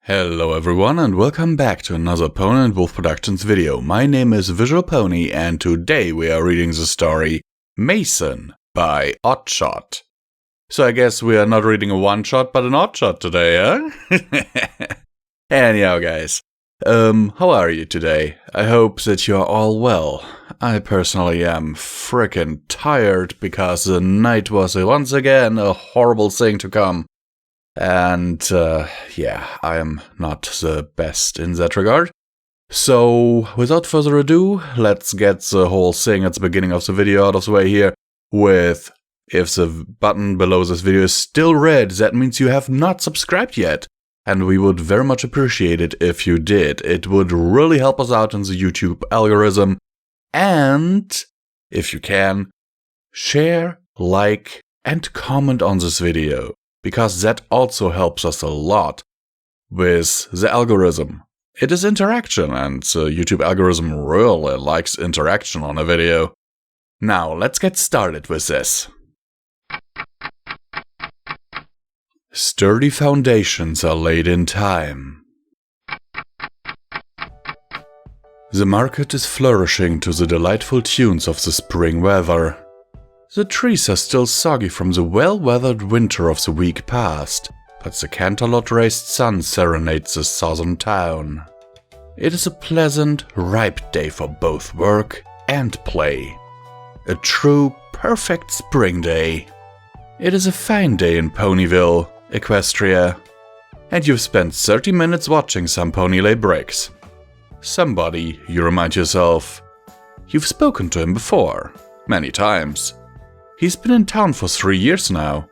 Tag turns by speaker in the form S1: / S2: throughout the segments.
S1: Hello everyone and welcome back to another Pony and Wolf Productions video. My name is visualbrony and today we are reading the story Mason by Oddshot. So I guess we are not reading a one-shot but an odd-shot today, huh? Anyhow guys, how are you today? I hope that you are all well. I personally am frickin' tired because the night was once again a horrible thing to come. And, yeah, I am not the best in that regard. So, without further ado, let's get the whole thing at the beginning of the video out of the way here with, if the button below this video is still red, that means you have not subscribed yet. And we would very much appreciate it if you did. It would really help us out in the YouTube algorithm. And, if you can, share, like, and comment on this video. Because that also helps us a lot with the algorithm. It is interaction, and the YouTube algorithm really likes interaction on a video. Now, let's get started with this. Sturdy foundations are laid in time. The market is flourishing to the delightful tunes of the spring weather. The trees are still soggy from the well-weathered winter of the week past, but the cantalot-raised sun serenades the southern town. It is a pleasant, ripe day for both work and play. A true, perfect spring day. It is a fine day in Ponyville, Equestria, and you've spent 30 minutes watching some pony lay bricks. Somebody, you remind yourself. You've spoken to him before, many times. He's been in town for 3 years now.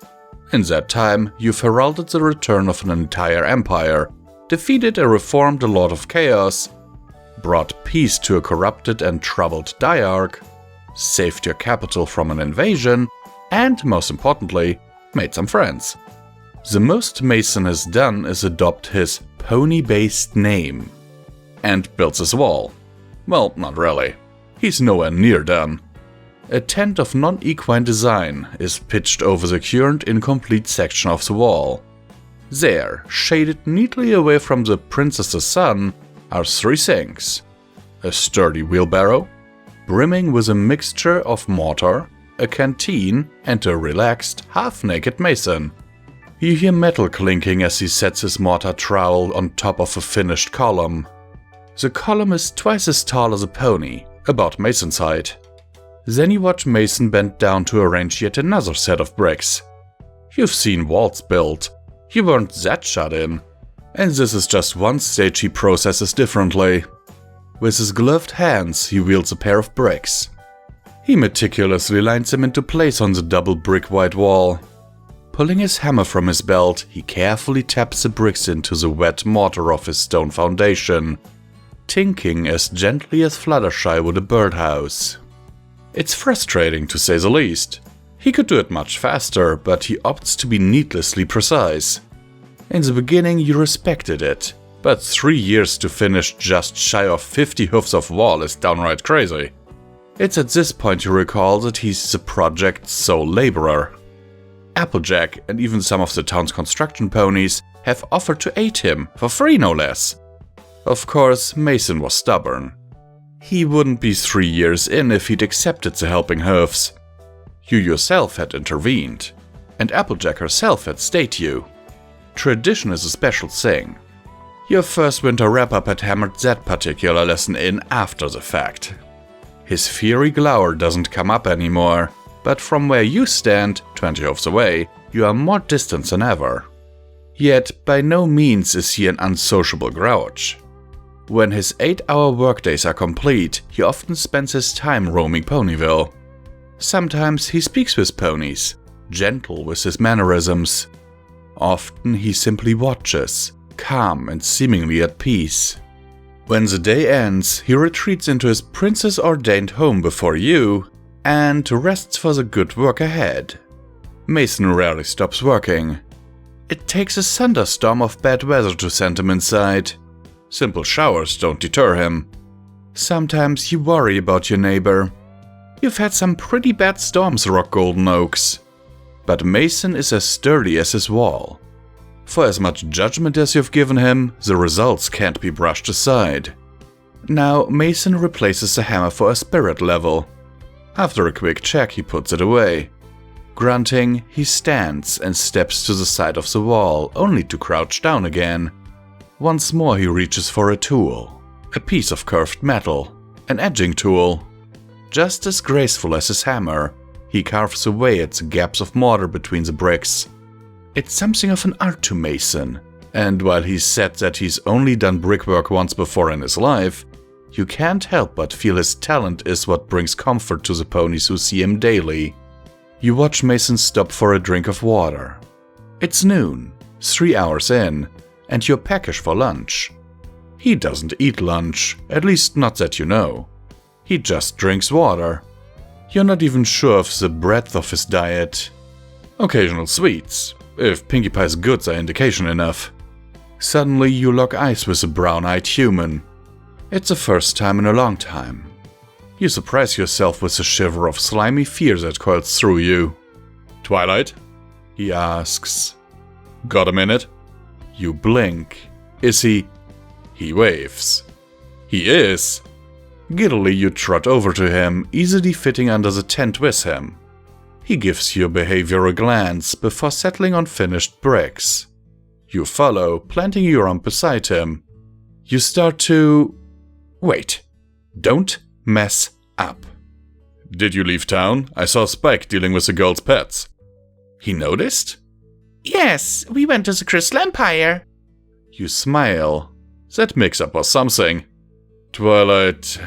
S1: In that time, you've heralded the return of an entire empire, defeated a reformed Lord of Chaos, brought peace to a corrupted and troubled diarch, saved your capital from an invasion, and, most importantly, made some friends. The most Mason has done is adopt his pony-based name. And builds his wall. Well, not really. He's nowhere near done. A tent of non-equine design is pitched over the current incomplete section of the wall. There, shaded neatly away from the princess's sun, are 3 things. A sturdy wheelbarrow, brimming with a mixture of mortar, a canteen, and a relaxed, half-naked Mason. You hear metal clinking as he sets his mortar trowel on top of a finished column. The column is twice as tall as a pony, about Mason's height. Then you watch Mason bend down to arrange yet another set of bricks. You've seen walls built, you weren't that shut in, and this is just one stage he processes differently. With his gloved hands he wields a pair of bricks. He meticulously lines them into place on the double brick white wall. Pulling his hammer from his belt, he carefully taps the bricks into the wet mortar of his stone foundation, tinking as gently as Fluttershy would a birdhouse. It's frustrating to say the least. He could do it much faster, but he opts to be needlessly precise. In the beginning you respected it, but 3 years to finish just shy of 50 hoofs of wall is downright crazy. It's at this point you recall that he's the project's sole laborer. Applejack and even some of the town's construction ponies have offered to aid him, for free no less. Of course, Mason was stubborn. He wouldn't be 3 years in if he'd accepted the helping hoofs. You yourself had intervened, and Applejack herself had stayed you. Tradition is a special thing. Your first winter wrap-up had hammered that particular lesson in after the fact. His fiery glower doesn't come up anymore, but from where you stand, 20 hoofs away, you are more distant than ever. Yet by no means is he an unsociable grouch. When his 8-hour workdays are complete, he often spends his time roaming Ponyville. Sometimes he speaks with ponies, gentle with his mannerisms. Often he simply watches, calm and seemingly at peace. When the day ends, he retreats into his princess-ordained home before you, and rests for the good work ahead. Mason rarely stops working. It takes a thunderstorm of bad weather to send him inside. Simple showers don't deter him. Sometimes you worry about your neighbor. You've had some pretty bad storms, Rock Golden Oaks. But Mason is as sturdy as his wall. For as much judgment as you've given him, the results can't be brushed aside. Now, Mason replaces the hammer for a spirit level. After a quick check, he puts it away. Grunting, he stands and steps to the side of the wall, only to crouch down again. Once more he reaches for a tool. A piece of curved metal. An edging tool. Just as graceful as his hammer, he carves away at the gaps of mortar between the bricks. It's something of an art to Mason, and while he said that he's only done brickwork once before in his life, you can't help but feel his talent is what brings comfort to the ponies who see him daily. You watch Mason stop for a drink of water. It's noon, 3 hours in, and you're peckish for lunch. He doesn't eat lunch, at least not that you know. He just drinks water. You're not even sure of the breadth of his diet. Occasional sweets, if Pinkie Pie's goods are indication enough. Suddenly you lock eyes with a brown-eyed human. It's the first time in a long time. You surprise yourself with a shiver of slimy fear that coils through you. "Twilight?" he asks. "Got a minute?" You blink. Is he? He waves. He is. Giddily you trot over to him, easily fitting under the tent with him. He gives your behavior a glance before settling on finished bricks. You follow, planting your arm beside him. You start to... Wait. Don't mess up. "Did you leave town? I saw Spike dealing with the girl's pets." He noticed?
S2: Yes, we went to the Crystal Empire.
S1: You smile. That mix-up was something. "Twilight..."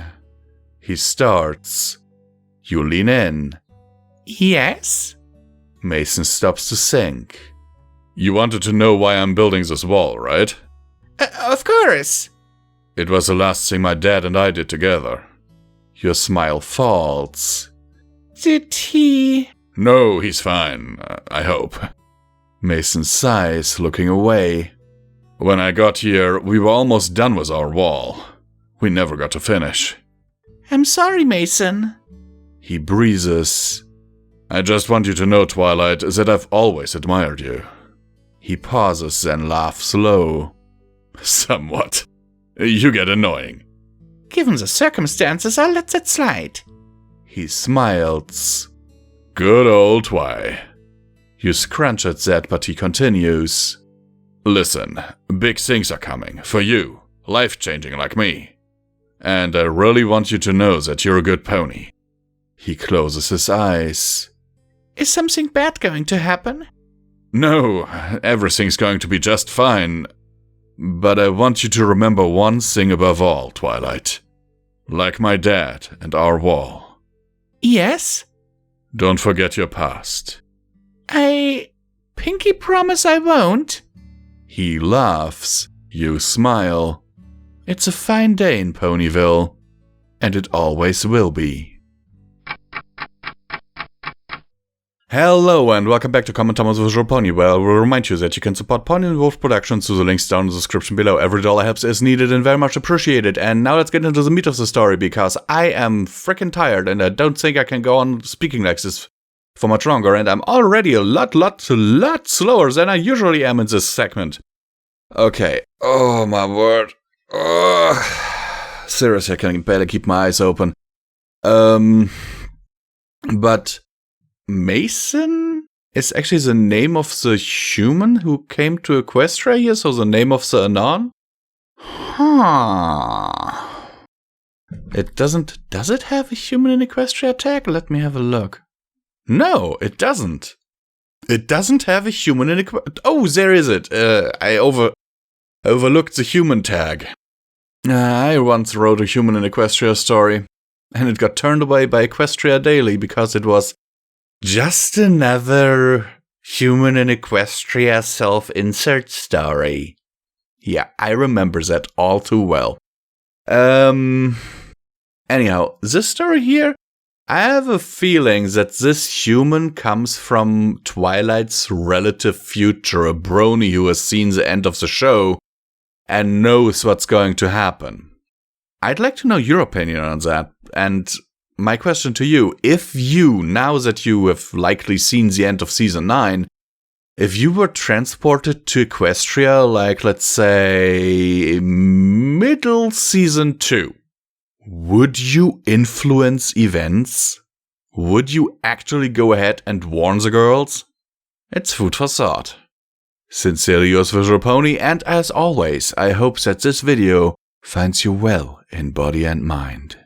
S1: He starts. You lean in.
S2: Yes?
S1: Mason stops to think. "You wanted to know why I'm building this wall, right?"
S2: Of course.
S1: "It was the last thing my dad and I did together." Your smile falls.
S2: Did he?
S1: "No, he's fine, I hope." Mason sighs, looking away. "When I got here, we were almost done with our wall. We never got to finish."
S2: I'm sorry, Mason.
S1: He breathes. "I just want you to know, Twilight, that I've always admired you." He pauses and laughs low. "Somewhat. You get annoying."
S2: Given the circumstances, I'll let that slide.
S1: He smiles. "Good old Twi." You scrunch at that, but he continues. "Listen, big things are coming, for you, life-changing like me. And I really want you to know that you're a good pony." He closes his eyes.
S2: Is something bad going to happen?
S1: "No, everything's going to be just fine. But I want you to remember one thing above all, Twilight. Like my dad and our wall.
S2: Yes?
S1: Don't forget your past."
S2: Pinky promise I won't.
S1: He laughs. You smile. It's a fine day in Ponyville. And it always will be. Hello and welcome back to Common Thomas Visual Pony, where I will remind you that you can support Pony and Wolf Productions through the links down in the description below. Every dollar helps is needed and very much appreciated. And now let's get into the meat of the story, because I am freaking tired and I don't think I can go on speaking like this for much longer, and I'm already a lot slower than I usually am in this segment. Okay. Oh my word. Seriously, I can barely keep my eyes open. But Mason is actually the name of the human who came to Equestria here, so the name of the Anon? Huh. It doesn't... Does it have a human in Equestria tag? Let me have a look. No, it doesn't. It doesn't have a human in Equestria... Oh, there is it. I overlooked the human tag. I once wrote a human in Equestria story, and it got turned away by Equestria Daily because it was just another human in Equestria self-insert story. Yeah, I remember that all too well. Anyhow, this story here, I have a feeling that this human comes from Twilight's relative future, a Brony who has seen the end of the show and knows what's going to happen. I'd like to know your opinion on that, and my question to you, if you, now that you have likely seen the end of Season 9, If you were transported to Equestria, like, let's say, middle season 2, would you influence events? Would you actually go ahead and warn the girls? It's food for thought. Sincerely yours, Visual Pony, and as always, I hope that this video finds you well in body and mind.